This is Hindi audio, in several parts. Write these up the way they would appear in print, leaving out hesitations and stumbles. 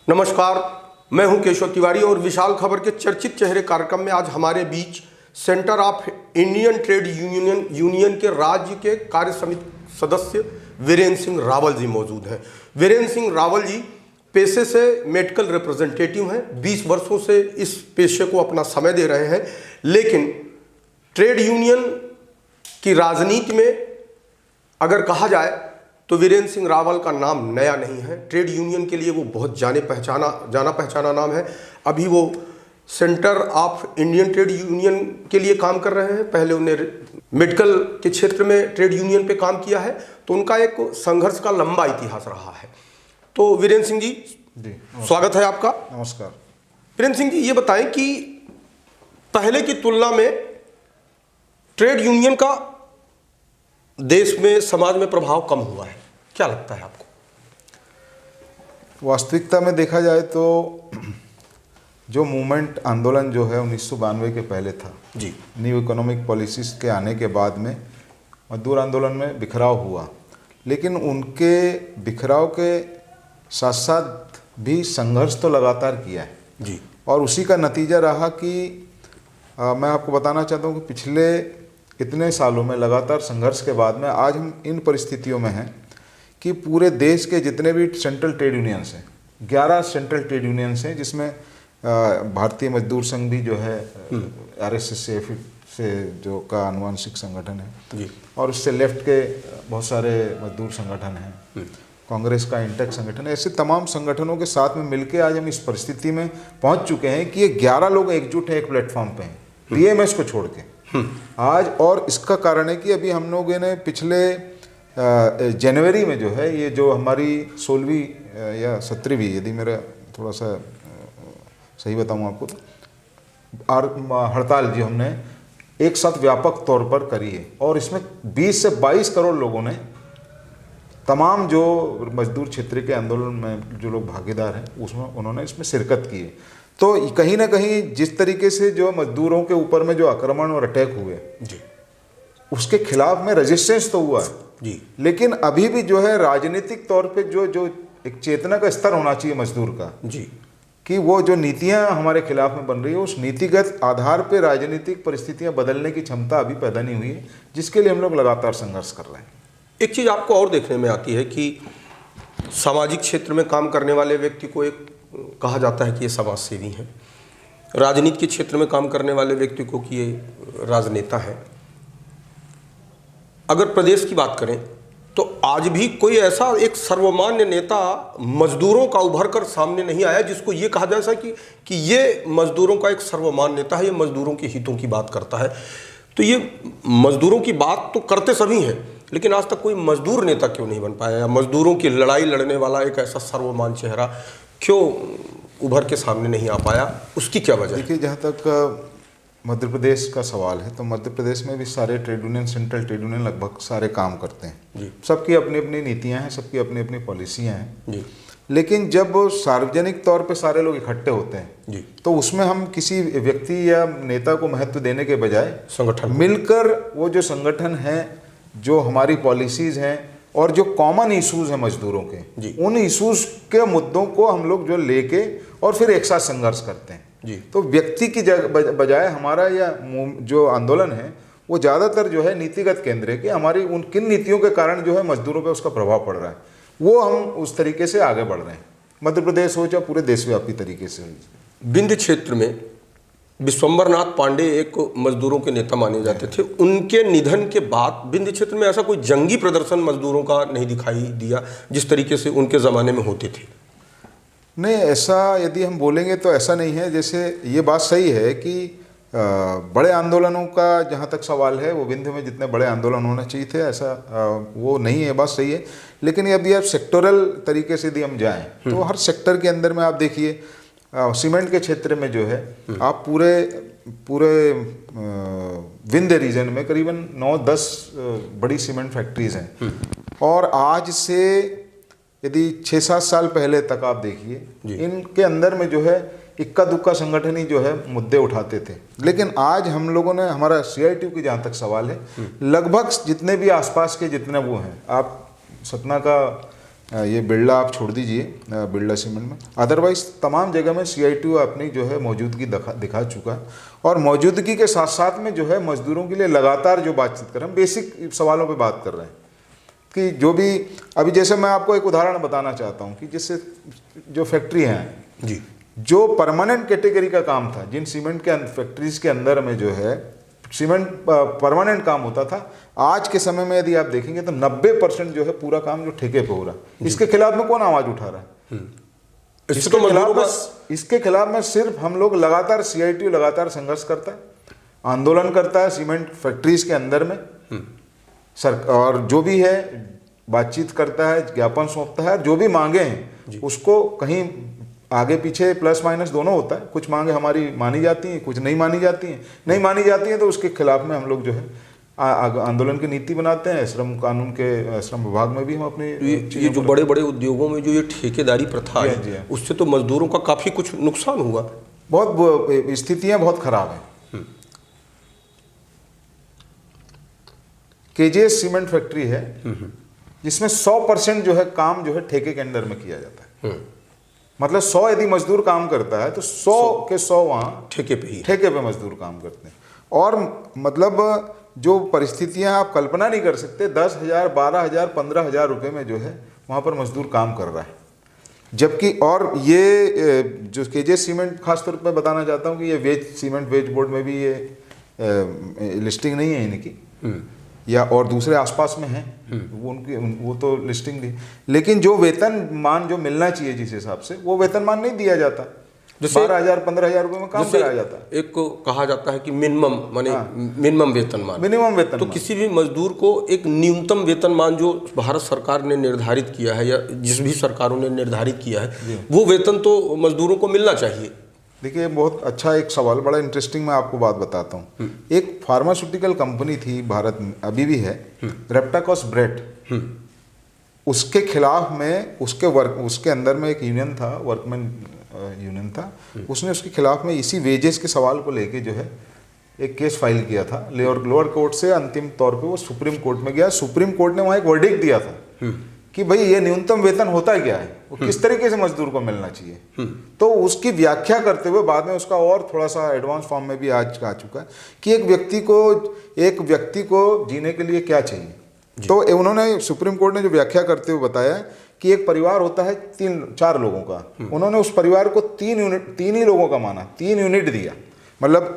नमस्कार, मैं हूं केशव तिवारी और विशाल खबर के चर्चित चेहरे कार्यक्रम में आज हमारे बीच centre of Indian trade union के राज्य के कार्य समिति सदस्य वीरेंद्र सिंह रावल जी मौजूद हैं। वीरेंद्र सिंह रावल जी पेशे से मेडिकल रिप्रेजेंटेटिव हैं, 20 वर्षों से इस पेशे को अपना समय दे रहे हैं। लेकिन ट्रेड यूनियन की राजनीति में अगर कहा जाए तो वीरेंद्र सिंह रावल का नाम नया नहीं है। ट्रेड यूनियन के लिए वो बहुत जाना पहचाना नाम है। अभी वो centre of Indian trade union के लिए काम कर रहे हैं। पहले उन्हें मेडिकल के क्षेत्र में ट्रेड यूनियन पे काम किया है, तो उनका एक संघर्ष का लंबा इतिहास रहा है। तो वीरेंद्र सिंह जी स्वागत है आपका। नमस्कार। वीरेंद्र सिंह जी, ये बताएं कि पहले की तुलना में ट्रेड यूनियन का देश में, समाज में प्रभाव कम हुआ है, क्या लगता है आपको? वास्तविकता में देखा जाए तो जो मूवमेंट आंदोलन जो है 1992 के पहले था जी, न्यू इकोनॉमिक पॉलिसीज के आने के बाद में मजदूर आंदोलन में बिखराव हुआ, लेकिन उनके बिखराव के साथ साथ भी संघर्ष तो लगातार किया है जी। और उसी का नतीजा रहा कि मैं आपको बताना चाहता हूँ कि पिछले इतने सालों में लगातार संघर्ष के बाद में आज हम इन परिस्थितियों में हैं कि पूरे देश के जितने भी सेंट्रल ट्रेड यूनियंस हैं, 11 सेंट्रल ट्रेड यूनियंस हैं, जिसमें भारतीय मजदूर संघ भी जो है RSS से जो का आनुवांशिक संगठन है जी, और उससे लेफ्ट के बहुत सारे मजदूर संगठन हैं, कांग्रेस का इंटेक संगठन है। ऐसे तमाम संगठनों के साथ में मिलकर आज हम इस परिस्थिति में पहुंच चुके हैं कि ये 11 लोग एकजुट हैं एक प्लेटफॉर्म पे हैं, PMS को छोड़ के आज। और इसका कारण है कि अभी हम लोगों ने पिछले जनवरी में जो है ये जो हमारी 16वीं या 17वीं, यदि मेरा थोड़ा सा सही बताऊं आपको, हड़ताल जी हमने एक साथ व्यापक तौर पर करी है और इसमें 20 से 22 करोड़ लोगों ने, तमाम जो मजदूर क्षेत्र के आंदोलन में जो लोग भागीदार हैं उसमें उन्होंने इसमें शिरकत की है। तो कहीं ना कहीं जिस तरीके से जो मजदूरों के ऊपर में जो आक्रमण और अटैक हुए जी, उसके खिलाफ में रेजिस्टेंस तो हुआ है जी, लेकिन अभी भी जो है राजनीतिक तौर पे जो एक चेतना का स्तर होना चाहिए मजदूर का जी, कि वो जो नीतियां हमारे खिलाफ में बन रही है उस नीतिगत आधार पे राजनीतिक परिस्थितियां बदलने की क्षमता अभी पैदा नहीं हुई है, जिसके लिए हम लोग लगातार संघर्ष कर रहे हैं। एक चीज़ आपको और देखने में आती है कि सामाजिक क्षेत्र में काम करने वाले व्यक्ति को एक कहा जाता है कि ये समाज सेवी हैं, राजनीति के क्षेत्र में काम करने वाले व्यक्ति को कि ये राजनेता है। अगर प्रदेश की बात करें तो आज भी कोई ऐसा एक सर्वमान्य नेता मजदूरों का उभर कर सामने नहीं आया जिसको ये कहा जा सके कि ये मजदूरों का एक सर्वमान्य नेता है, ये मजदूरों के हितों की बात करता है। तो ये मजदूरों की बात तो करते सभी हैं, लेकिन आज तक कोई मजदूर नेता क्यों नहीं बन पाया, या मजदूरों की लड़ाई लड़ने वाला एक ऐसा सर्वमान्य चेहरा क्यों उभर के सामने नहीं आ पाया, उसकी क्या वजह है? देखिए, जहाँ तक मध्य प्रदेश का सवाल है तो मध्य प्रदेश में भी सारे trade union, central trade union लगभग सारे काम करते हैं जी, सबकी अपनी अपनी नीतियाँ हैं, सबकी अपनी अपनी पॉलिसियाँ हैं जी, लेकिन जब सार्वजनिक तौर पे सारे लोग इकट्ठे होते हैं जी, तो उसमें हम किसी व्यक्ति या नेता को महत्व देने के बजाय संगठन मिलकर वो जो संगठन है, जो हमारी पॉलिसीज हैं और जो कॉमन इश्यूज हैं मजदूरों के, उन इश्यूज के मुद्दों को हम लोग जो लेके और फिर एक साथ संघर्ष करते हैं जी। तो व्यक्ति की बजाय हमारा या जो आंदोलन है वो ज़्यादातर जो है नीतिगत केंद्र है कि हमारी उन किन नीतियों के कारण जो है मजदूरों पे उसका प्रभाव पड़ रहा है, वो हम उस तरीके से आगे बढ़ रहे हैं। मध्य प्रदेश हो चाहे पूरे देशव्यापी तरीके से हो। विंध्य क्षेत्र में विश्वंबरनाथ पांडे एक मजदूरों के नेता माने जाते थे। उनके निधन के बाद विंध्य क्षेत्र में ऐसा कोई जंगी प्रदर्शन मजदूरों का नहीं दिखाई दिया जिस तरीके से उनके ज़माने में होते थे। नहीं, ऐसा यदि हम बोलेंगे तो ऐसा नहीं है। जैसे ये बात सही है कि बड़े आंदोलनों का जहाँ तक सवाल है वो विंध्य में जितने बड़े आंदोलन होने चाहिए थे ऐसा वो नहीं है, बात सही है। लेकिन अभी आप सेक्टोरल तरीके से यदि हम जाएं तो हर सेक्टर के अंदर में आप देखिए, सीमेंट के क्षेत्र में जो है आप पूरे विंध्य रीजन में करीबन 9-10 बड़ी सीमेंट फैक्ट्रीज हैं और आज से यदि 6-7 साल पहले तक आप देखिए इनके अंदर में जो है इक्का दुक्का संगठन ही जो है मुद्दे उठाते थे। लेकिन आज हम लोगों ने, हमारा CITU की जहाँ तक सवाल है, लगभग जितने भी आसपास के जितने वो हैं, आप सतना का ये बिरला आप छोड़ दीजिए, बिरला सीमेंट में, अदरवाइज तमाम जगह में CITU अपनी जो है मौजूदगी दिखा चुका है। और मौजूदगी के साथ साथ में जो है मजदूरों के लिए लगातार जो बातचीत कर रहे हैं, बेसिक सवालों पे बात कर रहे हैं कि जो भी अभी जैसे मैं आपको एक उदाहरण बताना चाहता हूँ कि जिससे जो फैक्ट्री हैं जी, जो परमानेंट कैटेगरी का काम था, जिन सीमेंट के फैक्ट्रीज के अंदर में जो है सीमेंट परमानेंट काम होता था, आज के समय में यदि आप देखेंगे तो 90% जो है पूरा काम जो ठेके पे हो रहा है। इसके खिलाफ में कौन आवाज उठा रहा है? इसके खिलाफ में सिर्फ हम लोग लगातार, CITU लगातार संघर्ष करता है, आंदोलन करता है सीमेंट फैक्ट्रीज के अंदर में सर, और जो भी है बातचीत करता है, ज्ञापन सौंपता है, जो भी मांगे हैं उसको कहीं आगे पीछे प्लस माइनस दोनों होता है। कुछ मांगे हमारी मानी जाती हैं, कुछ नहीं मानी जाती हैं। नहीं मानी जाती हैं तो उसके खिलाफ में हम लोग जो है आंदोलन की नीति बनाते हैं। श्रम कानून के श्रम विभाग में भी हम अपने ये जो बड़े बड़े उद्योगों में जो ये ठेकेदारी प्रथा है, उससे तो मजदूरों का काफी कुछ नुकसान हुआ, बहुत स्थितियां बहुत खराब हैं। KGS सीमेंट फैक्ट्री है जिसमें 100% जो है काम जो है ठेके के अंदर में किया जाता है। मतलब 100 यदि मजदूर काम करता है तो 100 के 100 वहाँ ठेके पे मजदूर काम करते हैं। और मतलब जो परिस्थितियां आप कल्पना नहीं कर सकते, 10,000, 12,000, 15,000 रुपये में जो है वहाँ पर मजदूर काम कर रहा है। जबकि और ये जो KGS सीमेंट खासतौर पर बताना चाहता हूँ कि ये सीमेंट वेज बोर्ड में भी ये लिस्टिंग नहीं है इनकी, या और दूसरे आसपास में हैं वो तो लिस्टिंग दी, लेकिन जो वेतन मान जो मिलना चाहिए जिस हिसाब से, वो वेतन मान नहीं दिया जाता। 12,000, 15,000 रुपये में काम कराया जाता है। एक को कहा जाता है कि मिनिमम माने मिनिमम वेतनमान, मिनिमम वेतन। तो किसी भी मजदूर को एक न्यूनतम वेतनमान जो भारत सरकार ने निर्धारित किया है या जिस भी सरकारों ने निर्धारित किया है, वो वेतन तो मजदूरों को मिलना चाहिए। देखिए बहुत अच्छा एक सवाल, बड़ा इंटरेस्टिंग, मैं आपको बात बताता हूँ। एक फार्मास्यूटिकल कंपनी थी भारत में, अभी भी है, रेप्टाकॉस ब्रेट, उसके खिलाफ में उसके अंदर में एक यूनियन था, वर्कमैन यूनियन था, उसने उसके खिलाफ में इसी वेजेस के सवाल को लेके जो है एक केस फाइल किया था। लोअर कोर्ट से अंतिम तौर पे वो सुप्रीम कोर्ट में गया। सुप्रीम कोर्ट ने वहाँ एक वर्डिक्ट दिया था कि भाई ये न्यूनतम वेतन होता क्या है, वो किस तरीके से मजदूर को मिलना चाहिए। तो उसकी व्याख्या करते हुए बाद में उसका और थोड़ा सा एडवांस फॉर्म में भी आज आ चुका है कि एक व्यक्ति को जीने के लिए क्या चाहिए। तो उन्होंने, सुप्रीम कोर्ट ने जो व्याख्या करते हुए बताया कि एक परिवार होता है 3-4 लोगों का, उन्होंने उस परिवार को 3 ही लोगों का माना, 3 यूनिट दिया। मतलब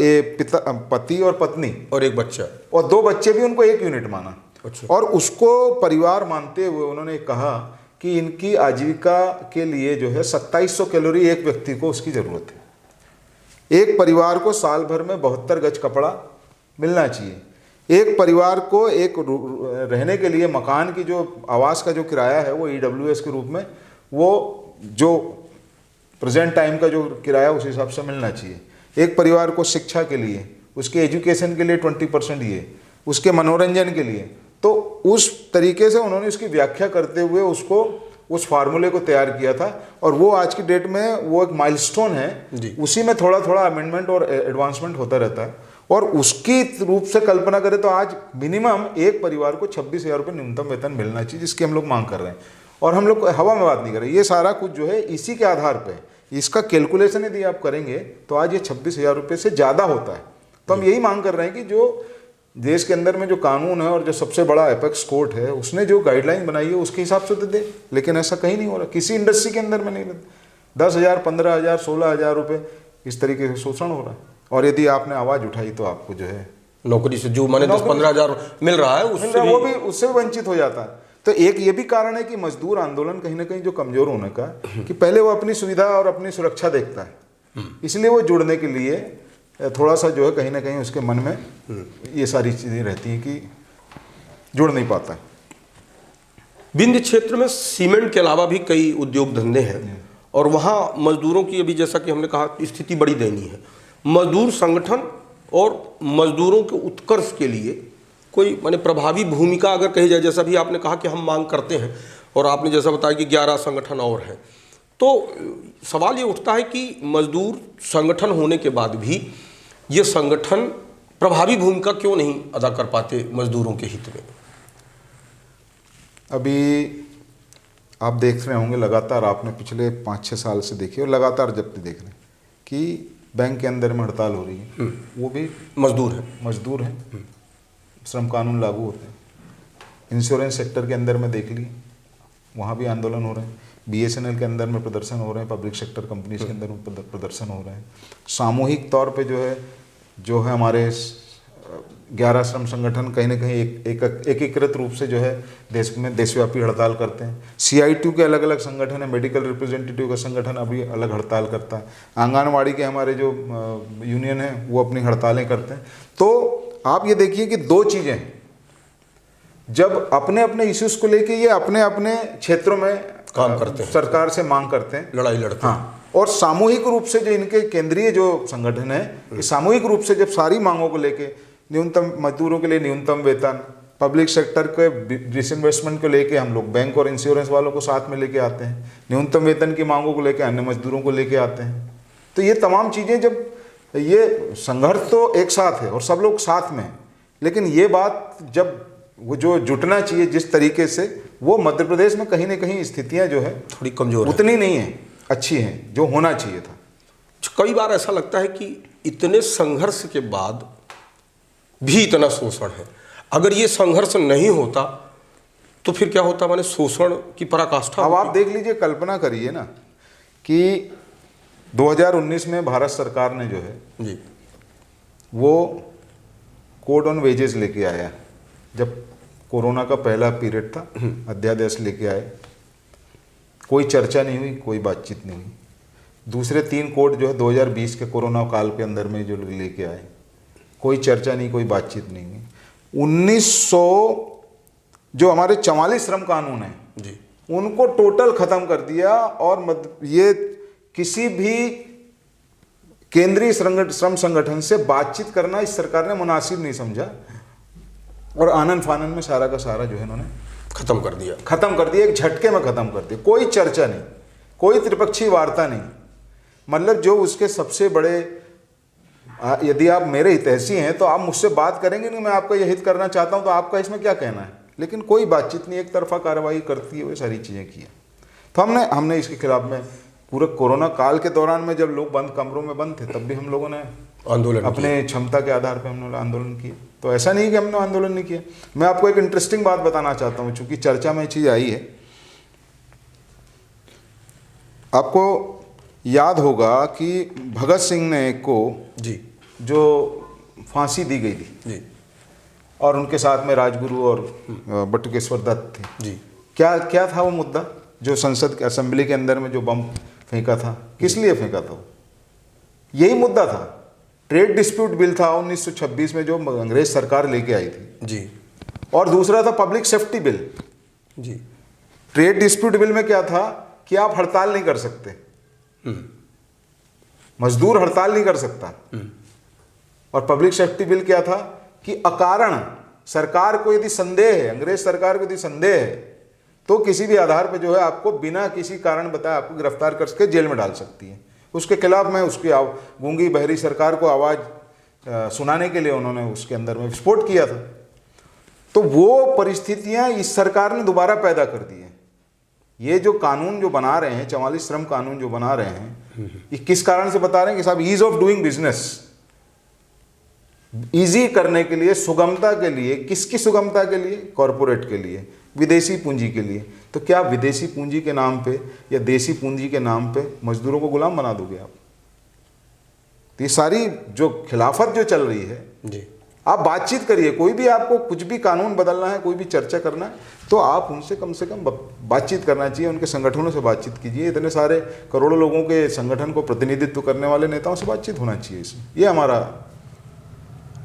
पति और पत्नी और एक बच्चा और 2 बच्चे भी उनको 1 यूनिट माना। अच्छा। और उसको परिवार मानते हुए उन्होंने कहा कि इनकी आजीविका के लिए जो है 2700 कैलोरी एक व्यक्ति को उसकी जरूरत है। एक परिवार को साल भर में 72 गज कपड़ा मिलना चाहिए। एक परिवार को एक रहने के लिए मकान की जो आवास का जो किराया है वो EWS के रूप में, वो जो प्रेजेंट टाइम का जो किराया उस हिसाब से मिलना चाहिए। एक परिवार को शिक्षा के लिए, उसके एजुकेशन के लिए 20% ये, उसके मनोरंजन के लिए। तो उस तरीके से उन्होंने उसकी व्याख्या करते हुए उसको उस फार्मूले को तैयार किया था। और वो आज की डेट में वो एक माइलस्टोन है, उसी में थोड़ा थोड़ा अमेंडमेंट और एडवांसमेंट होता रहता है। और उसकी रूप से कल्पना करें तो आज मिनिमम एक परिवार को 26,000 रुपये न्यूनतम वेतन मिलना चाहिए, जिसकी हम लोग मांग कर रहे हैं। और हम लोग हवा में बात नहीं कर रहे, ये सारा कुछ जो है इसी के आधार पे, इसका कैलकुलेशन यदि आप करेंगे तो आज ये 26,000 रुपये से ज़्यादा होता है। तो हम यही मांग कर रहे हैं कि जो देश के अंदर में जो कानून है और जो सबसे बड़ा एपेक्स कोर्ट है, उसने जो गाइडलाइन बनाई है उसके हिसाब से तो दे, लेकिन ऐसा कहीं नहीं हो रहा, किसी इंडस्ट्री के अंदर में नहीं रहता। 10,000, 15,000, 16,000 रुपये इस तरीके से शोषण हो रहा है। और यदि आपने आवाज़ उठाई तो आपको जो है नौकरी से जो माने 10-15,000 मिल रहा है उससे भी वंचित हो जाता है। तो एक ये भी कारण है कि मजदूर आंदोलन कहीं ना कहीं जो कमजोर होने का, कि पहले वो अपनी सुविधा और अपनी सुरक्षा देखता है, इसलिए वो जुड़ने के लिए थोड़ा सा जो है कहीं ना कहीं उसके मन में ये सारी चीज़ें रहती हैं कि जुड़ नहीं पाता है। विंध्य क्षेत्र में सीमेंट के अलावा भी कई उद्योग धंधे हैं और वहाँ मजदूरों की अभी जैसा कि हमने कहा स्थिति बड़ी दयनीय है। मजदूर संगठन और मजदूरों के उत्कर्ष के लिए कोई माने प्रभावी भूमिका अगर कही जाए, जैसा भी आपने कहा कि हम मांग करते हैं और आपने जैसा बताया कि 11 संगठन और हैं, तो सवाल ये उठता है कि मजदूर संगठन होने के बाद भी ये संगठन प्रभावी भूमिका क्यों नहीं अदा कर पाते मजदूरों के हित में। अभी आप देख रहे होंगे लगातार, आपने पिछले 5-6 साल से देखी और लगातार जब भी देख रहे हैं कि बैंक के अंदर में हड़ताल हो रही है, वो भी मजदूर हैं, श्रम कानून लागू होते हैं। इंश्योरेंस सेक्टर के अंदर में देख लिए, वहाँ भी आंदोलन हो रहे हैं। BSNL के अंदर में प्रदर्शन हो रहे हैं, पब्लिक सेक्टर कंपनीज के अंदर में प्रदर्शन हो रहे हैं। सामूहिक तौर पे जो है हमारे 11 श्रम संगठन कहीं ना कहीं एकीकृत रूप से जो है देश में देशव्यापी हड़ताल करते हैं। CITU के अलग अलग संगठन है, मेडिकल रिप्रेजेंटेटिव का संगठन अभी अलग हड़ताल करता है। आंगनवाड़ी के हमारे जो यूनियन है वो अपनी हड़तालें करते हैं। तो आप ये देखिए कि दो चीज़ें हैं, जब अपने अपने इश्यूज को लेके ये अपने अपने क्षेत्रों में काम करते हैं, सरकार से मांग करते हैं, लड़ाई लड़ते हैं। हाँ, और सामूहिक रूप से जो इनके केंद्रीय जो संगठन है, सामूहिक रूप से जब सारी मांगों को लेके, न्यूनतम मजदूरों के लिए न्यूनतम वेतन, पब्लिक सेक्टर के डिसइन्वेस्टमेंट को लेके हम लोग बैंक और इंश्योरेंस वालों को साथ में लेके आते हैं, न्यूनतम वेतन की मांगों को लेके अन्य मजदूरों को लेके आते हैं। तो ये तमाम चीज़ें, जब ये संघर्ष तो एक साथ है और सब लोग साथ में, लेकिन ये बात जब वो जो जुटना चाहिए जिस तरीके से, वो मध्य प्रदेश में कहीं ना कहीं स्थितियां जो है थोड़ी कमजोर उतनी नहीं है, अच्छी हैं जो होना चाहिए था। कई बार ऐसा लगता है कि इतने संघर्ष के बाद भी इतना शोषण है। अगर ये संघर्ष नहीं होता तो फिर क्या होता, माने शोषण की पराकाष्ठा। अब आप देख लीजिए, कल्पना करिए ना कि 2019 में भारत सरकार ने जो है जी वो कोड ऑन वेजेस लेके आया। जब कोरोना का पहला पीरियड था, अध्यादेश लेके आए, कोई चर्चा नहीं हुई, कोई बातचीत नहीं हुई। दूसरे 3 कोड जो है 2020 के कोरोना काल के अंदर में जो लेके आए, कोई चर्चा नहीं, कोई बातचीत नहीं हुई। 1900 जो हमारे 44 श्रम कानून हैं जी, उनको टोटल खत्म कर दिया, और ये किसी भी केंद्रीय श्रम संगठन से बातचीत करना इस सरकार ने मुनासिब नहीं समझा, और आनंद फानन में सारा का सारा जो है इन्होंने खत्म कर दिया, एक झटके में खत्म कर दिया। कोई चर्चा नहीं, कोई त्रिपक्षीय वार्ता नहीं। मतलब जो उसके सबसे बड़े, यदि आप मेरे हितैषी हैं तो आप मुझसे बात करेंगे नहीं, मैं आपका ये हित करना चाहता हूं तो आपका इसमें क्या कहना है, लेकिन कोई बातचीत नहीं, एक तरफा कार्रवाई करती है, वो सारी चीज़ें की है। तो हमने इसके खिलाफ में पूरे कोरोना काल के दौरान में जब लोग बंद कमरों में बंद थे, तब भी हम लोगों ने आंदोलन अपने क्षमता के आधार पर हमने आंदोलन किया। तो ऐसा नहीं कि हमने आंदोलन नहीं किया। मैं आपको एक इंटरेस्टिंग बात बताना चाहता हूँ, चूंकि चर्चा में ये चीज़ आई है। आपको याद होगा कि भगत सिंह ने को जी जो फांसी दी गई थी जी, और उनके साथ में राजगुरु और बटुकेश्वर दत्त थे जी, क्या था वो मुद्दा, जो संसद के असेंबली के अंदर में जो बम फेंका था, किस लिए फेंका था? यही मुद्दा था, ट्रेड डिस्प्यूट बिल था 1926 में जो अंग्रेज सरकार लेके आई थी जी, और दूसरा था पब्लिक सेफ्टी बिल जी। ट्रेड डिस्प्यूट बिल में क्या था कि आप हड़ताल नहीं कर सकते, मजदूर हड़ताल नहीं कर सकता, और पब्लिक सेफ्टी बिल क्या था कि अकारण सरकार को यदि संदेह है, अंग्रेज सरकार को यदि संदेह है, तो किसी भी आधार पर जो है आपको बिना किसी कारण बताए आपको गिरफ्तार करके जेल में डाल सकती है। उसके खिलाफ में उसकी गूंगी बहरी सरकार को आवाज़ सुनाने के लिए उन्होंने उसके अंदर में विस्फोट किया था। तो वो परिस्थितियां इस सरकार ने दोबारा पैदा कर दी हैं। ये जो कानून जो बना रहे हैं, 44 श्रम कानून जो बना रहे हैं, ये किस कारण से बता रहे हैं कि साहब ease of doing business, easy करने के लिए, सुगमता के लिए। किसकी सुगमता के लिए? कॉरपोरेट के लिए, विदेशी पूंजी के लिए। तो क्या विदेशी पूंजी के नाम पे या देसी पूंजी के नाम पे मजदूरों को गुलाम बना दोगे आप? तो ये सारी जो खिलाफत जो चल रही है जी, आप बातचीत करिए। कोई भी आपको कुछ भी कानून बदलना है, कोई भी चर्चा करना है, तो आप उनसे कम से कम बातचीत करना चाहिए, उनके संगठनों से बातचीत कीजिए। इतने सारे करोड़ों लोगों के संगठन को प्रतिनिधित्व करने वाले नेताओं से बातचीत होना चाहिए इसमें। ये हमारा।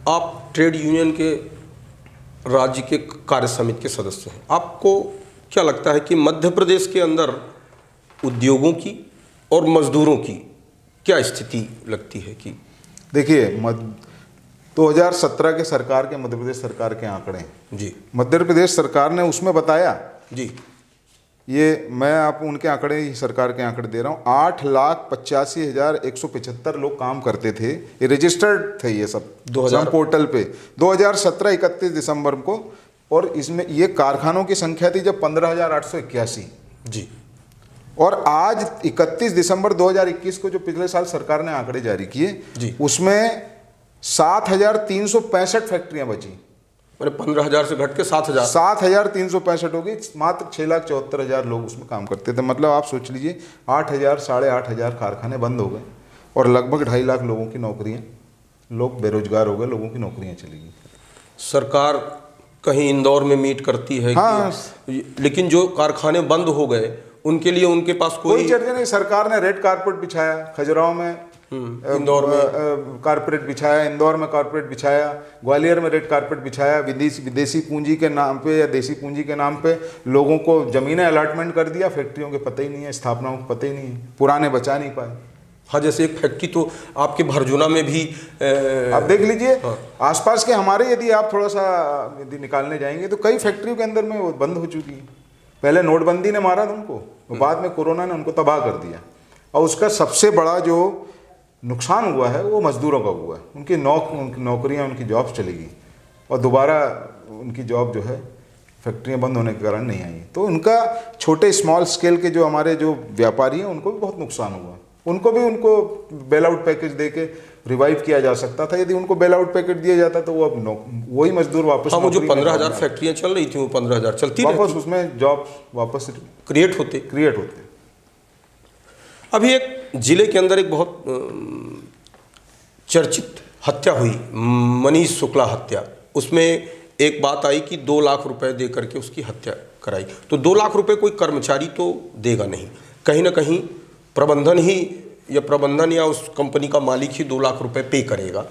आप ट्रेड यूनियन के राज्य के कार्य समिति के सदस्य हैं, आपको क्या लगता है कि मध्य प्रदेश के अंदर उद्योगों की और मजदूरों की क्या स्थिति लगती है? कि देखिए 2017 के सरकार के, मध्य प्रदेश सरकार के आंकड़े जी, मध्य प्रदेश सरकार ने उसमें बताया जी, ये मैं आप उनके आंकड़े ही सरकार के आंकड़े दे रहा हूँ, 8,85,175 लोग काम करते थे। ये रजिस्टर्ड थे ये सब 2000 पोर्टल पे 2017 31 दिसंबर को। और इसमें ये कारखानों की संख्या थी जब 15,881। जी। और आज 31 दिसंबर 2021 को जो पिछले साल सरकार ने आंकड़े जारी जी। किए उसमें 7,365 फैक्ट्रियां बची। मैंने 15,000 से घट के 7,000। 7,365 हो गई। मात्र 6,74,000 लोग उसमें काम करते थे। मतलब आप सोच लीजिए 8,000 8,500 कारखाने बंद हो गए और लगभग 2.5 लाख लोगों की नौकरियां, लोग बेरोजगार हो गए, लोगों की नौकरियां चली गई। सरकार कहीं इंदौर में मीट करती है हाँ, लेकिन जो कारखाने बंद हो गए उनके लिए उनके पास कोई चर्चा नहीं। सरकार ने रेड कारपेट बिछाया, खजुराहो में, इंदौर में कारपेट बिछाया, इंदौर में कारपेट बिछाया, ग्वालियर में रेड कारपेट बिछाया। विदेशी पूंजी के नाम पे या देसी पूंजी के नाम पे लोगों को जमीनें अलॉटमेंट कर दिया। फैक्ट्रियों के पता ही नहीं है, स्थापनाओं के पता ही नहीं है, पुराने बचा नहीं पाए। हाँ, जैसे एक फैक्ट्री तो आपके भरजुना में भी आप देख लीजिए। हाँ। आसपास के हमारे यदि आप थोड़ा सा यदि निकालने जाएंगे तो कई फैक्ट्रियों के अंदर में वो बंद हो चुकी है। पहले नोटबंदी ने मारा था उनको, बाद में कोरोना ने उनको तबाह कर दिया। और उसका सबसे बड़ा जो नुकसान हुआ है वो मजदूरों का हुआ है। उनकी नौकरियां, उनकी जॉब्स चली गई और दोबारा उनकी जॉब जो है फैक्ट्रियां बंद होने के कारण नहीं आई। तो उनका छोटे स्मॉल स्केल के जो हमारे जो व्यापारी हैं उनको भी बहुत नुकसान हुआ। उनको बेल आउट पैकेज दे के रिवाइव किया जा सकता था। यदि उनको बेल आउट पैकेज दिया जाता तो वो अब वही मजदूर वापस, हाँ, वो जो 15,000 फैक्ट्रियां चल रही थी वो 15,000 चलती वापस उसमें जॉब वापस क्रिएट होते। अभी एक जिले के अंदर एक बहुत चर्चित हत्या हुई, मनीष शुक्ला हत्या। उसमें एक बात आई कि 2 लाख रुपए दे करके उसकी हत्या कराई। तो 2 लाख रुपए कोई कर्मचारी तो देगा नहीं, कहीं ना कहीं प्रबंधन या उस कंपनी का मालिक ही 2 लाख रुपए पे करेगा।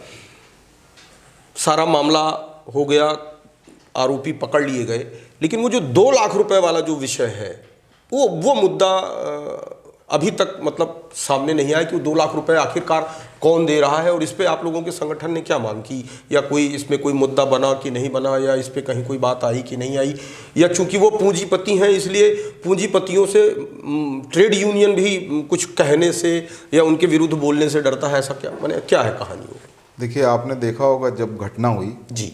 सारा मामला हो गया, आरोपी पकड़ लिए गए, लेकिन वो जो 2 लाख रुपए वाला जो विषय है वो मुद्दा अभी तक मतलब सामने नहीं आया कि वो 2 लाख रुपए आखिरकार कौन दे रहा है। और इस पे आप लोगों के संगठन ने क्या मांग की, या कोई इसमें कोई मुद्दा बना कि नहीं बना, या इस पे कहीं कोई बात आई कि नहीं आई, या चूंकि वो पूंजीपति हैं इसलिए पूंजीपतियों से ट्रेड यूनियन भी कुछ कहने से या उनके विरुद्ध बोलने से डरता है, ऐसा क्या है कहानी वो? देखिए, आपने देखा होगा जब घटना हुई जी,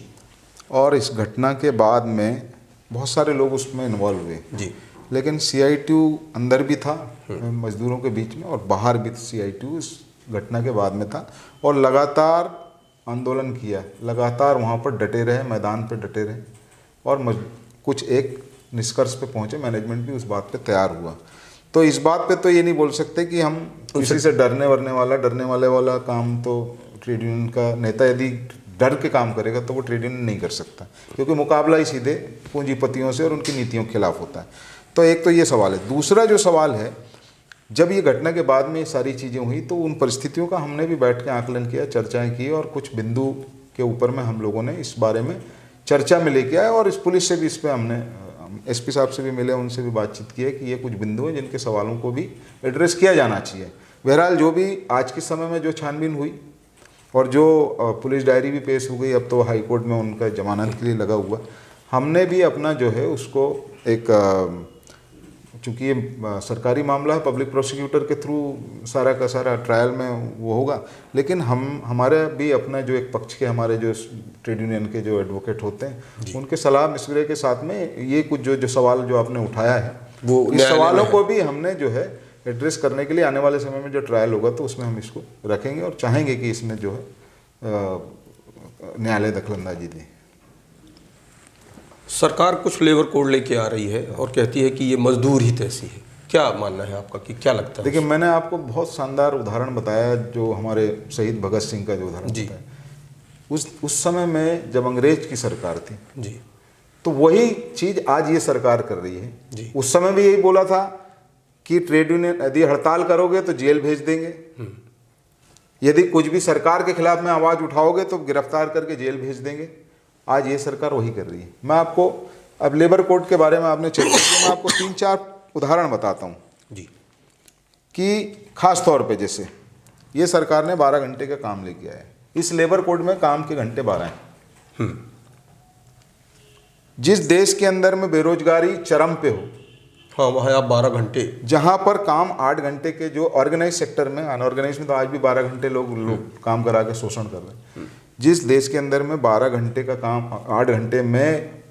और इस घटना के बाद में बहुत सारे लोग उसमें इन्वॉल्व हुए जी, लेकिन CITU अंदर भी था मजदूरों के बीच में, और बाहर भी CITU इस घटना के बाद में था और लगातार आंदोलन किया, लगातार वहाँ पर डटे रहे, मैदान पर डटे रहे और कुछ एक निष्कर्ष पे पहुँचे। मैनेजमेंट भी उस बात पे तैयार हुआ। तो इस बात पे तो ये नहीं बोल सकते कि हम किसी से डरने वाला काम तो ट्रेड यूनियन का नेता यदि डर के काम करेगा तो वो ट्रेड यूनियन नहीं कर सकता, क्योंकि मुकाबला ही सीधे पूंजीपतियों से और उनकी नीतियों के खिलाफ होता है। तो एक तो ये सवाल है। दूसरा जो सवाल है, जब ये घटना के बाद में ये सारी चीज़ें हुई तो उन परिस्थितियों का हमने भी बैठ के आकलन किया, चर्चाएं की, और कुछ बिंदु के ऊपर में हम लोगों ने इस बारे में चर्चा में लेके आए और इस पुलिस से भी इस पर हमने SP साहब से भी मिले, उनसे भी बातचीत की है कि ये कुछ बिंदु हैं जिनके सवालों को भी एड्रेस किया जाना चाहिए। बहरहाल जो भी आज के समय में जो छानबीन हुई और जो पुलिस डायरी भी पेश हो गई, अब तो हाई कोर्ट में उनका जमानत के लिए लगा हुआ, हमने भी अपना जो है उसको एक, चूँकि ये सरकारी मामला है, पब्लिक प्रोसिक्यूटर के थ्रू सारा का सारा ट्रायल में वो होगा, लेकिन हमारे भी अपना जो एक पक्ष के हमारे जो ट्रेड यूनियन के जो एडवोकेट होते हैं उनके सलाह मशवरे के साथ में ये कुछ जो सवाल जो आपने उठाया है वो इस सवालों को भी हमने जो है एड्रेस करने के लिए आने वाले समय में जो ट्रायल होगा तो उसमें हम इसको रखेंगे और चाहेंगे कि इसमें जो है न्यायालय दखलंदाजी दे। सरकार कुछ लेबर कोड लेके आ रही है और कहती है कि ये मजदूर ही तैसी है, क्या मानना है आपका, कि क्या लगता है? देखिए, मैंने आपको बहुत शानदार उदाहरण बताया, जो हमारे शहीद भगत सिंह का जो उदाहरण बताया, उस समय में जब अंग्रेज की सरकार थी जी, तो वही चीज़ आज ये सरकार कर रही है जी। उस समय भी यही बोला था कि ट्रेड यूनियन यदि हड़ताल करोगे तो जेल भेज देंगे, यदि कुछ भी सरकार के खिलाफ में आवाज़ उठाओगे तो गिरफ्तार करके जेल भेज देंगे। आज ये सरकार वही कर रही है। मैं आपको अब लेबर कोड के बारे में आपने चर्चा की, मैं आपको 3-4 उदाहरण बताता हूँ जी, कि खास तौर पे जैसे ये सरकार ने 12 घंटे का काम लेके आया है। इस लेबर कोड में काम के घंटे 12 हैं। जिस देश के अंदर में बेरोजगारी चरम पे हो, हाँ, वहाँ आप 12 घंटे, जहाँ पर काम 8 घंटे के, जो ऑर्गेनाइज सेक्टर में, अनऑर्गेनाइज में तो आज भी 12 घंटे लोग काम करा के शोषण कर रहे हैं। जिस देश के अंदर में 12 घंटे का काम, 8 घंटे में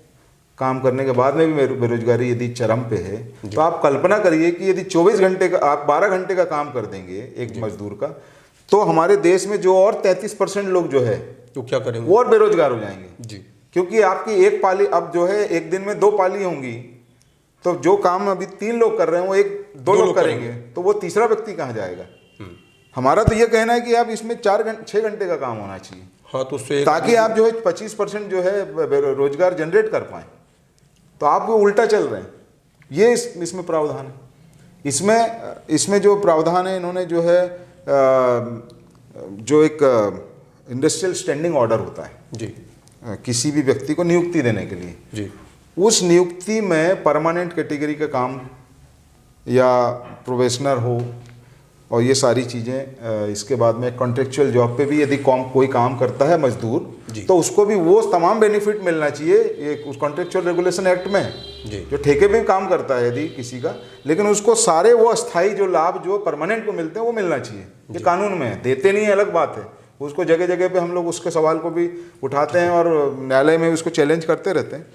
काम करने के बाद में भी बेरोजगारी यदि चरम पे है, तो आप कल्पना करिए कि यदि 24 घंटे का आप 12 घंटे का काम कर देंगे एक मजदूर का, तो हमारे देश में जो और 33% लोग जो है तो क्या करेंगे, वो और बेरोजगार हो जाएंगे जी। क्योंकि आपकी एक पाली अब जो है एक दिन में 2 पाली होंगी, तो जो काम अभी 3 लोग कर रहे हैं वो 2 लोग करेंगे, तो वो तीसरा व्यक्ति कहाँ जाएगा। हमारा तो ये कहना है कि आप इसमें 6 घंटे का काम होना चाहिए, हाँ, तो उससे ताकि आप जो है 25% जो है रोजगार जनरेट कर पाए। तो आप वो उल्टा चल रहे हैं। ये इसमें प्रावधान है। इसमें जो प्रावधान है, इन्होंने जो है जो एक इंडस्ट्रियल स्टैंडिंग ऑर्डर होता है जी, किसी भी व्यक्ति को नियुक्ति देने के लिए जी, उस नियुक्ति में परमानेंट कैटेगरी का काम या प्रोबेशनर हो और ये सारी चीज़ें, इसके बाद में कॉन्ट्रेक्चुअल जॉब पे भी यदि कोई काम करता है मजदूर, तो उसको भी वो तमाम बेनिफिट मिलना चाहिए ये उस कॉन्ट्रेक्चुअल रेगुलेशन एक्ट में जी। जो ठेके पे काम करता है यदि किसी का, लेकिन उसको सारे वो अस्थाई जो लाभ जो परमानेंट को मिलते हैं वो मिलना चाहिए। ये कानून में है, देते नहीं है अलग बात है, उसको जगह जगह पे हम लोग उसके सवाल को भी उठाते हैं और न्यायालय में उसको चैलेंज करते रहते हैं।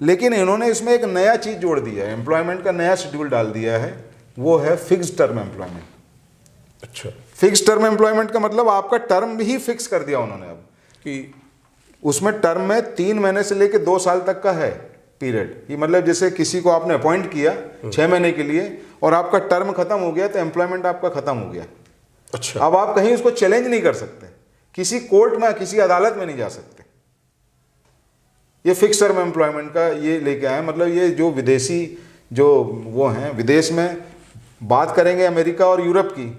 लेकिन इन्होंने इसमें एक नया चीज़ जोड़ दिया है, एम्प्लॉयमेंट का नया शेड्यूल डाल दिया है, वो है फिक्स्ड टर्म एम्प्लॉयमेंट। अच्छा, फिक्स टर्म एम्प्लॉयमेंट का मतलब आपका टर्म भी फिक्स कर दिया उन्होंने अब कि उसमें टर्म में 3 महीने से लेकर 2 साल तक का है पीरियड। ये मतलब जैसे किसी को आपने अपॉइंट किया 6 महीने के लिए और आपका टर्म खत्म हो गया तो एम्प्लॉयमेंट आपका खत्म हो गया। अच्छा, अब आप कहीं उसको चैलेंज नहीं कर सकते, किसी कोर्ट में किसी अदालत में नहीं जा सकते। ये फिक्स टर्म एम्प्लॉयमेंट का ये लेके आए, मतलब ये जो विदेशी जो वो हैं विदेश में बात करेंगे अमेरिका और यूरोप की,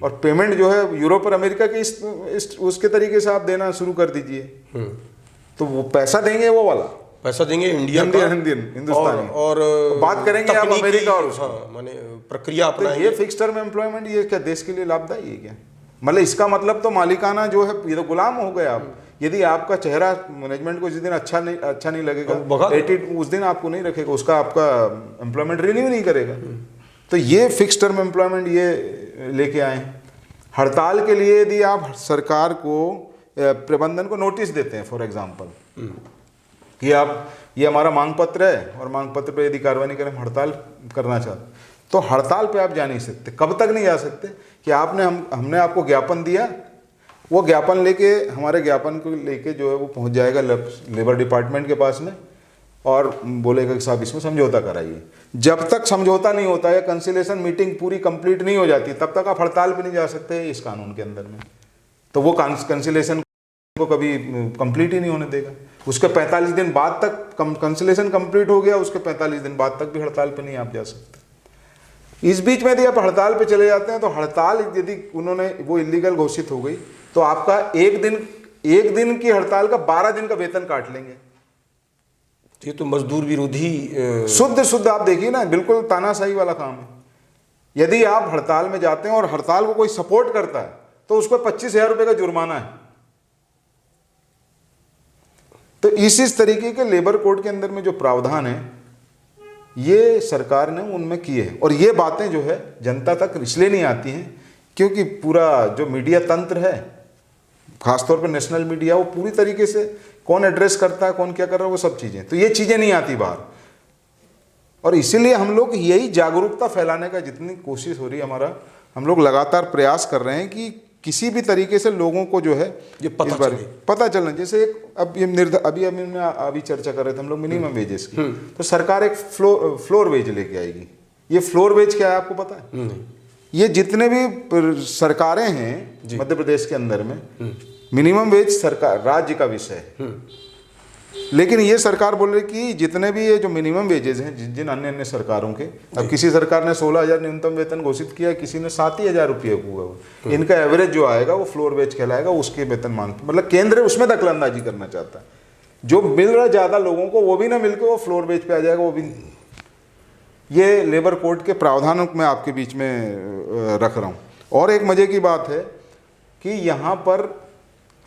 और पेमेंट जो है यूरोप और अमेरिका के इस उसके तरीके से आप देना शुरू कर दीजिए, तो वो पैसा देंगे, वो वाला पैसा देंगे इंडियन हिंदुस्तानी, और बात करेंगे आप अमेरिका और हाँ, माने प्रक्रिया अपना ये फिक्स टर्म एम्प्लॉयमेंट ये क्या देश के लिए लाभदायी है क्या? मतलब इसका मतलब तो मालिकाना जो है ये तो गुलाम हो गए आप। यदि आपका चेहरा मैनेजमेंट को जिस दिन अच्छा नहीं लगेगा, एटीट्यूड उस दिन आपको नहीं रखेगा, उसका आपका एम्प्लॉयमेंट रिन्यू नहीं करेगा। तो ये फिक्स टर्म एम्प्लॉयमेंट ये लेके आए। हड़ताल के लिए यदि आप सरकार को प्रबंधन को नोटिस देते हैं फॉर एग्जांपल कि आप ये हमारा मांग पत्र है और मांग पत्र पे यदि कार्रवाई नहीं करें, हम हड़ताल करना चाहते, तो हड़ताल पे आप जा नहीं सकते। कब तक नहीं जा सकते कि हमने आपको ज्ञापन दिया, वो ज्ञापन लेके हमारे ज्ञापन को लेके जो है वो पहुंच जाएगा लेबर डिपार्टमेंट के पास में और बोलेगा कि साहब इसमें समझौता कराइए। जब तक समझौता नहीं होता है, कंसिलेशन मीटिंग पूरी कंप्लीट नहीं हो जाती, तब तक आप हड़ताल पे नहीं जा सकते इस कानून के अंदर में। तो वो कंसिलेशन को कभी कंप्लीट ही नहीं होने देगा। उसके 45 दिन बाद तक कंसिलेशन कंप्लीट हो गया, उसके 45 दिन बाद तक भी हड़ताल पे नहीं आप जा सकते। इस बीच में यदि आप हड़ताल पे चले जाते हैं तो हड़ताल यदि उन्होंने वो इलीगल घोषित हो गई तो आपका एक दिन की हड़ताल का 12 दिन का वेतन काट लेंगे। ये तो मजदूर विरोधी शुद्ध आप देखिए ना, बिल्कुल तानाशाही वाला काम है। यदि आप हड़ताल में जाते हैं और हड़ताल को कोई सपोर्ट करता है तो उसको 25,000 रुपये का जुर्माना है। तो इस तरीके के लेबर कोड के अंदर में जो प्रावधान है ये सरकार ने उनमें किए हैं। और ये बातें जो है जनता तक इसलिए नहीं आती हैं क्योंकि पूरा जो मीडिया तंत्र है, खासतौर पर नेशनल मीडिया, वो पूरी तरीके से कौन एड्रेस करता है, कौन क्या कर रहा है, वो सब चीज़ें, तो ये चीज़ें नहीं आती बाहर। और इसीलिए हम लोग यही जागरूकता फैलाने का जितनी कोशिश हो रही है हम लोग लगातार प्रयास कर रहे हैं कि किसी भी तरीके से लोगों को जो है ये पता चलना। जैसे एक अभी चर्चा कर रहे थे हम लोग मिनिमम वेजेस की, तो सरकार एक फ्लोर वेज लेके आएगी। ये फ्लोर वेज क्या है आपको पता है? ये जितने भी सरकारें हैं मध्य प्रदेश के अंदर में, मिनिमम वेज सरकार राज्य का विषय है, लेकिन ये सरकार बोल रही कि जितने भी ये जो मिनिमम वेजेस हैं जिन अन्य सरकारों के, अब किसी सरकार ने 16,000 न्यूनतम वेतन घोषित किया, किसी ने 7,000 रुपये हुआ, इनका एवरेज जो आएगा वो फ्लोर वेज कहलाएगा, उसके वेतन मांग, मतलब केंद्र उसमें दखलंदाजी करना चाहता है। जो मिल रहा ज़्यादा लोगों को वो भी ना मिलकर वो फ्लोर वेज पे आ जाएगा, वो भी। ये लेबर कोड के प्रावधानों में आपके बीच में रख रहा हूँ। और एक मजे की बात है कि यहाँ पर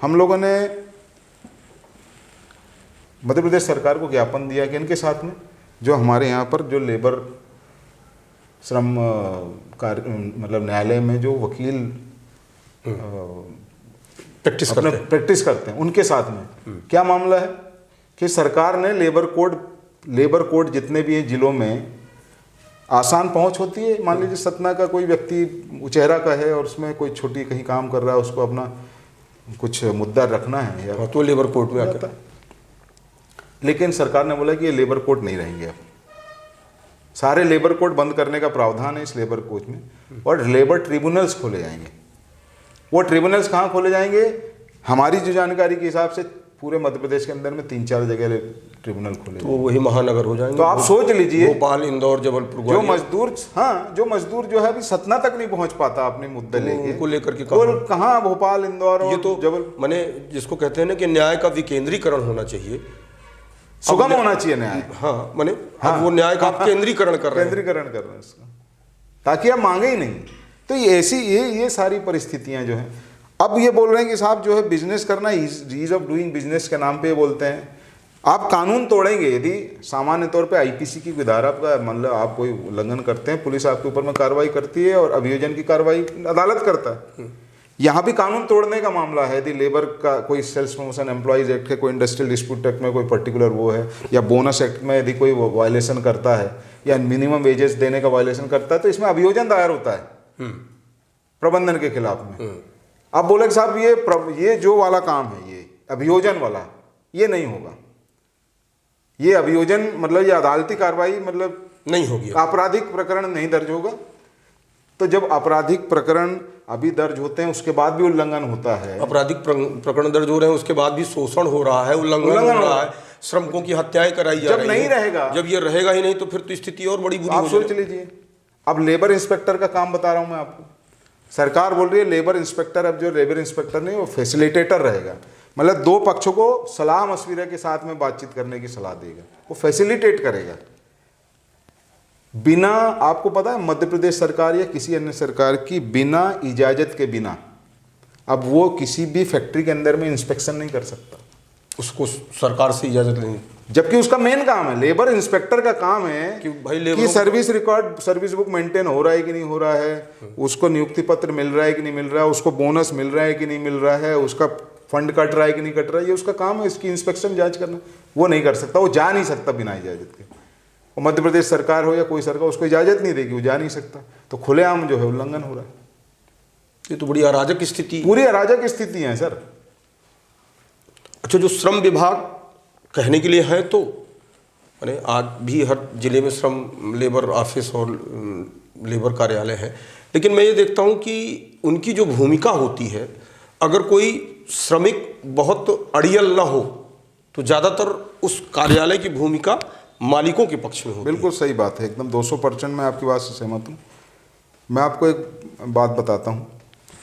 हम लोगों ने मध्य प्रदेश सरकार को ज्ञापन दिया कि इनके साथ में जो हमारे यहाँ पर जो लेबर श्रम कार्य मतलब न्यायालय में जो वकील प्रैक्टिस करते हैं उनके साथ में क्या मामला है कि सरकार ने लेबर कोड लेबर कोड जितने भी हैं जिलों में आसान पहुंच होती है। मान लीजिए सतना का कोई व्यक्ति उचेहरा का है और उसमें कोई छोटी कहीं काम कर रहा है, उसको अपना कुछ मुद्दा रखना है या तो लेबर कोर्ट में आता है। लेकिन सरकार ने बोला कि ये लेबर कोर्ट नहीं रहेंगे, अब सारे लेबर कोर्ट बंद करने का प्रावधान है इस लेबर कोड में, और लेबर ट्रिब्यूनल्स खोले जाएंगे। वो ट्रिब्यूनल्स कहाँ खोले जाएंगे? हमारी जो जानकारी के हिसाब से पूरे मध्य प्रदेश के अंदर में 3-4 जगह ट्रिब्यूनल खोले तो वही महानगर हो जाएंगे। तो आप सोच लीजिए, भोपाल, इंदौर, जबलपुर, जो मजदूर, हाँ, जो मजदूर जो है अभी सतना तक नहीं पहुंच पाता अपने मुद्दे लेके, उनको लेकर के कहाँ भोपाल, इंदौर और ये तो जबल माने जिसको कहते हैं ना कि न्याय का विकेंद्रीकरण होना चाहिए, सुगम होना चाहिए न्याय। हाँ, माने अब वो न्याय का केंद्रीकरण कर रहे हैं, केंद्रीकरण कर रहे हैं उसका, ताकि आप मांगे ही नहीं। तो ये ऐसी ये सारी परिस्थितियां जो हैं, अब ये बोल रहे हैं कि साहब जो है बिजनेस करना, ईज ऑफ डूइंग बिजनेस के नाम पे ये बोलते हैं। आप कानून तोड़ेंगे यदि सामान्य तौर पे आईपीसी की धारा का मतलब आप कोई उल्लंघन करते हैं, पुलिस आपके ऊपर में कार्रवाई करती है और अभियोजन की कार्रवाई अदालत करता है। यहाँ भी कानून तोड़ने का मामला है, यदि लेबर का कोई सेल्स प्रमोशन एम्प्लॉयज एक्ट है, कोई इंडस्ट्रियल डिस्प्यूट एक्ट में कोई पर्टिकुलर वो है, या बोनस एक्ट में यदि कोई वायलेशन करता है या मिनिमम वेजेस देने का वायलेशन करता है, तो इसमें अभियोजन दायर होता है प्रबंधन के खिलाफ में। आप बोले कि साहब ये जो वाला काम है, ये अभियोजन वाला, ये नहीं होगा, ये अभियोजन मतलब ये अदालती कार्रवाई मतलब नहीं होगी, आपराधिक प्रकरण नहीं दर्ज होगा। तो जब आपराधिक प्रकरण अभी दर्ज होते हैं उसके बाद भी उल्लंघन होता है, आपराधिक प्रकरण दर्ज हो रहे हैं, उसके बाद भी शोषण हो रहा है, उल्लंघन हो रहा है, श्रमिकों की हत्याएं कराई जा रही हैं, जब नहीं रहेगा, जब ये रहेगा ही नहीं तो फिर तो स्थिति और बड़ी बुरी आप सोच लीजिए। अब लेबर इंस्पेक्टर का काम बता रहा हूं मैं आपको, सरकार बोल रही है लेबर इंस्पेक्टर, अब जो लेबर इंस्पेक्टर नहीं वो फैसिलिटेटर रहेगा, मतलब दो पक्षों को सलाह मशविरे के साथ में बातचीत करने की सलाह देगा, वो फैसिलिटेट करेगा। बिना, आपको पता है मध्य प्रदेश सरकार या किसी अन्य सरकार की बिना इजाजत के बिना अब वो किसी भी फैक्ट्री के अंदर में इंस्पेक्शन नहीं कर सकता, उसको सरकार से इजाजत लेनी, जबकि उसका मेन काम है, लेबर इंस्पेक्टर का काम है कि भाई कि service record, service book maintain हो रहा है कि नहीं हो रहा है, उसको नियुक्ति पत्र मिल रहा है कि नहीं मिल रहा है, उसको बोनस मिल रहा है कि नहीं मिल रहा है, उसका फंड कट रहा है कि नहीं कट रहा है, ये उसका काम है, इसकी इंस्पेक्शन जांच करना। वो नहीं कर सकता, वो जा नहीं सकता बिना इजाजत के। और मध्य प्रदेश सरकार हो या कोई सरकार उसको इजाजत नहीं देगी, वो जा नहीं सकता, तो खुलेआम जो है उल्लंघन हो रहा है। ये तो बड़ी अराजक स्थिति, पूरी अराजक स्थिति है सर। अच्छा, जो श्रम विभाग कहने के लिए है तो माने आज भी हर जिले में श्रम लेबर ऑफिस और लेबर कार्यालय है, लेकिन मैं ये देखता हूँ कि उनकी जो भूमिका होती है, अगर कोई श्रमिक बहुत अड़ियल ना हो तो ज़्यादातर उस कार्यालय की भूमिका मालिकों के पक्ष में होती है। बिल्कुल सही बात है, एकदम 200% मैं आपकी बात से सहमत हूँ। मैं आपको एक बात बताता हूँ,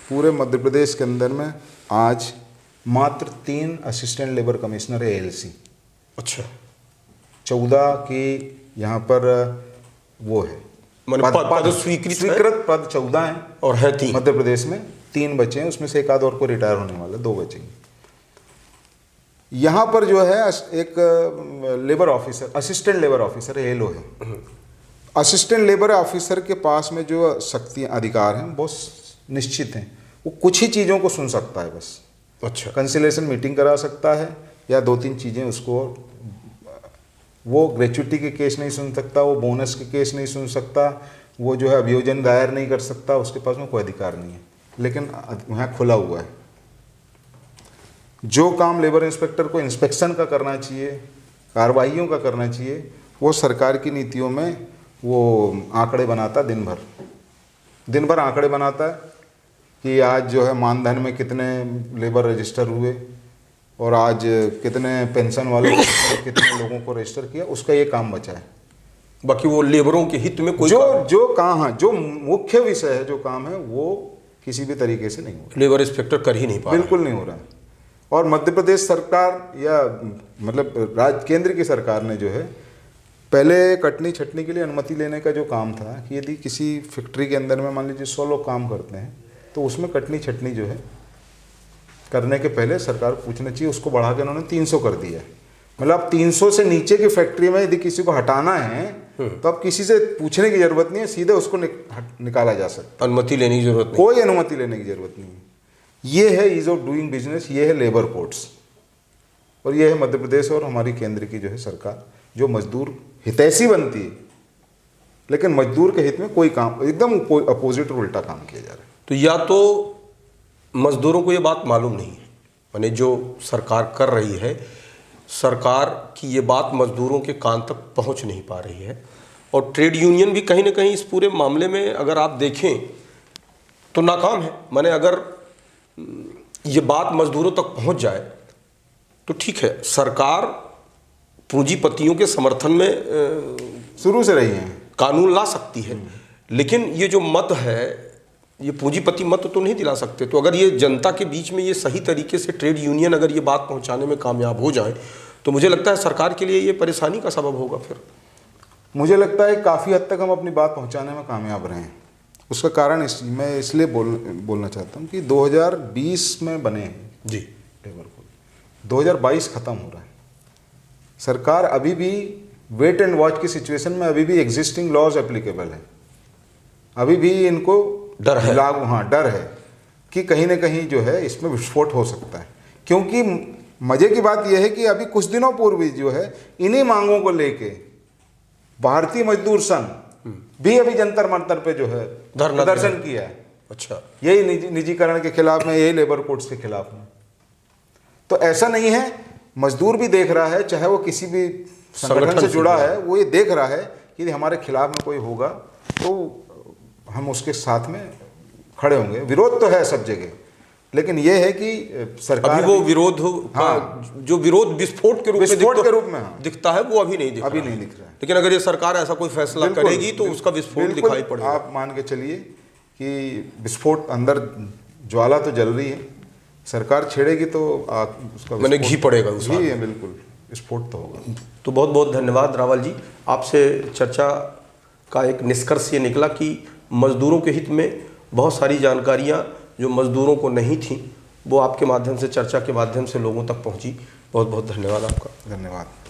पूरे मध्य प्रदेश के अंदर में आज मात्र 3 असिस्टेंट लेबर कमिश्नर है ALC। अच्छा, 14 की यहाँ पर वो है, पद स्वीकृत पद 14 हैं और है 3 मध्य प्रदेश में, 3 बचे हैं, उसमें से एक आध और को रिटायर होने वाले, 2 बचेंगे। यहाँ पर जो है एक labour officer, assistant labour officer ALO है। असिस्टेंट लेबर ऑफिसर के पास में जो शक्तियाँ, अधिकार हैं बहुत निश्चित हैं, वो कुछ ही चीज़ों को सुन सकता है बस। अच्छा, कंसिलेशन मीटिंग करा सकता है या 2-3 चीज़ें उसको, वो ग्रेच्युटी के केस नहीं सुन सकता, वो बोनस के केस नहीं सुन सकता, वो जो है अभियोजन दायर नहीं कर सकता, उसके पास में कोई अधिकार नहीं है। लेकिन यहाँ खुला हुआ है, जो काम लेबर इंस्पेक्टर को इंस्पेक्शन का करना चाहिए, कार्रवाइयों का करना चाहिए, वो सरकार की नीतियों में वो आंकड़े बनाता दिन भर आंकड़े बनाता है कि आज जो है मानधन में कितने लेबर रजिस्टर हुए और आज कितने पेंशन वाले कितने लोगों को रजिस्टर किया, उसका ये काम बचा है। बाकी वो लेबरों के हित में कोई जो काम है, जो मुख्य विषय है, जो काम है, वो किसी भी तरीके से नहीं हो रहा, लेबर इंस्पेक्टर कर ही नहीं पा रहा, बिल्कुल नहीं हो रहा है। और मध्य प्रदेश सरकार या मतलब केंद्र की सरकार ने जो है पहले कटनी छटनी के लिए अनुमति लेने का जो काम था कि यदि किसी फैक्ट्री के अंदर में मान लीजिए 100 लोग काम करते हैं तो उसमें कटनी छटनी जो है करने के पहले सरकार को पूछना चाहिए, उसको बढ़ा के उन्होंने 300 कर दिया है। मतलब 300 से नीचे की फैक्ट्री में यदि किसी को हटाना है तो अब किसी से पूछने की जरूरत नहीं है, सीधे उसको निकाला जा सकता है, अनुमति लेने की जरूरत नहीं, कोई अनुमति लेने की जरूरत नहीं है। ये है ईज ऑफ डूइंग बिजनेस, ये है लेबर कोड्स। और ये है मध्य प्रदेश और हमारी केंद्र की जो है सरकार, जो मजदूर हितैषी बनती है, लेकिन मजदूर के हित में कोई काम, एकदम अपोजिट और उल्टा काम किया जा रहा है। तो या तो मजदूरों को ये बात मालूम नहीं है, यानी जो सरकार कर रही है, सरकार की ये बात मजदूरों के कान तक पहुंच नहीं पा रही है, और ट्रेड यूनियन भी कहीं ना कहीं इस पूरे मामले में अगर आप देखें तो नाकाम है। माने अगर ये बात मजदूरों तक पहुंच जाए तो ठीक है, सरकार पूंजीपतियों के समर्थन में शुरू से रही है, कानून ला सकती है, लेकिन ये जो मत है, ये पूंजीपति मत तो नहीं दिला सकते। तो अगर ये जनता के बीच में ये सही तरीके से ट्रेड यूनियन अगर ये बात पहुंचाने में कामयाब हो जाए तो मुझे लगता है सरकार के लिए ये परेशानी का सबब होगा। फिर मुझे लगता है काफ़ी हद तक हम अपनी बात पहुंचाने में कामयाब रहे हैं। उसका कारण मैं इसलिए बोलना चाहता हूं कि 2020 में बने हैं जी लेबर कोड, 2022 खत्म हो रहा है। सरकार अभी भी वेट एंड वॉच की सिचुएशन में, अभी भी एग्जिस्टिंग लॉज एप्लीकेबल है, अभी भी इनको डर है, लागू, हाँ डर है कि कहीं ना कहीं जो है इसमें विस्फोट हो सकता है। क्योंकि मजे की बात यह है कि अभी कुछ दिनों पूर्व भी जो है इन्हीं मांगों को लेके भारतीय मजदूर संघ भी अभी जंतर मंतर पे जो है प्रदर्शन किया है। अच्छा, यही निजीकरण के खिलाफ में, यही लेबर कोड्स के खिलाफ में। तो ऐसा नहीं है, मजदूर भी देख रहा है, चाहे वो किसी भी संगठन से जुड़ा है, वो ये देख रहा है कि यदि हमारे खिलाफ में कोई होगा तो हम उसके साथ में खड़े होंगे। विरोध तो है सब जगह, लेकिन ये है कि सरकार अभी वो विरोध, हाँ, जो विरोध विस्फोट के रूप में हाँ, दिखता है, वो अभी नहीं दिख रहा है। लेकिन अगर ये सरकार ऐसा कोई फैसला करेगी तो उसका विस्फोट दिखाई पड़ेगा। आप मान के चलिए कि विस्फोट, अंदर ज्वाला तो जल रही है, सरकार छेड़ेगी तो उसका मैंने घी पड़ेगा, घी है, बिल्कुल विस्फोट तो होगा। तो बहुत बहुत धन्यवाद रावल जी, आपसे चर्चा का एक निष्कर्ष ये निकला कि मजदूरों के हित में बहुत सारी जानकारियाँ जो मजदूरों को नहीं थी वो आपके माध्यम से, चर्चा के माध्यम से लोगों तक पहुँची। बहुत बहुत धन्यवाद आपका। धन्यवाद।